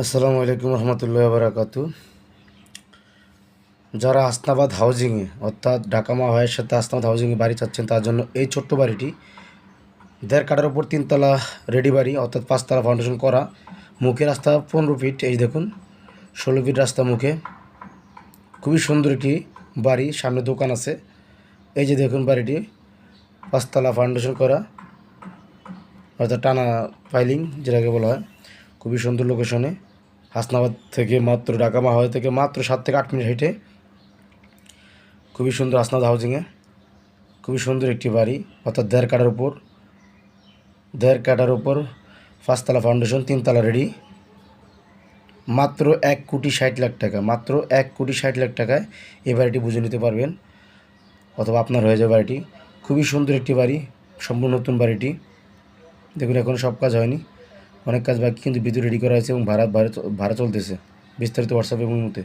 আসসালামু আলাইকুম রহমতুল্লাহ বারাকাতু। যারা হাসনাবাদ হাউজিংয়ে অর্থাৎ ঢাকা মহাবাইয়ের সাথে হাসনাবাদ হাউজিংয়ে বাড়ি চাচ্ছেন তার জন্য এই ছোট্ট বাড়িটি ১.৫ কাঠার ওপর ৩ তলা রেডি বাড়ি অর্থাৎ ৫ তলা ফাউন্ডেশন করা। মুখে রাস্তা ১৫ ফিট, এই দেখুন ১৬ ফিট রাস্তা মুখে। খুবই সুন্দর একটি বাড়ি, সামনে দোকান আছে। এই যে দেখুন বাড়িটি ৫ তলা ফাউন্ডেশন করা অর্থাৎ টানা ফাইলিং যেটাকে বলা হয়। খুবই সুন্দর লোকেশনে, হাসনাবাদ থেকে মাত্র ঢাকা মহাবাই থেকে মাত্র ৭ থেকে ৮ মিনিট হেঁটে। খুবই সুন্দর হাসনাবাদ হাউজিংয়ে খুবই সুন্দর একটি বাড়ি অর্থাৎ ১.৫ কাঠার উপর ৫ তলা ফাউন্ডেশন, ৩ তলা রেডি। মাত্র ১,৬০,০০,০০০ টাকা, মাত্র ১,৬০,০০,০০০ টাকায় এই বাড়িটি বুঝে নিতে পারবেন অথবা আপনার হয়ে যাবে বাড়িটি। খুবই সুন্দর একটি বাড়ি, সম্পূর্ণ নতুন বাড়িটি। দেখুন এখন সব কাজ হয়নি, অনেক কাজ বাকি, কিন্তু বিদ্যুৎ রেডি করা হয়েছে এবং ভাড়া চলতেছে। বিস্তারিত হোয়াটসঅ্যাপ এবং মতে।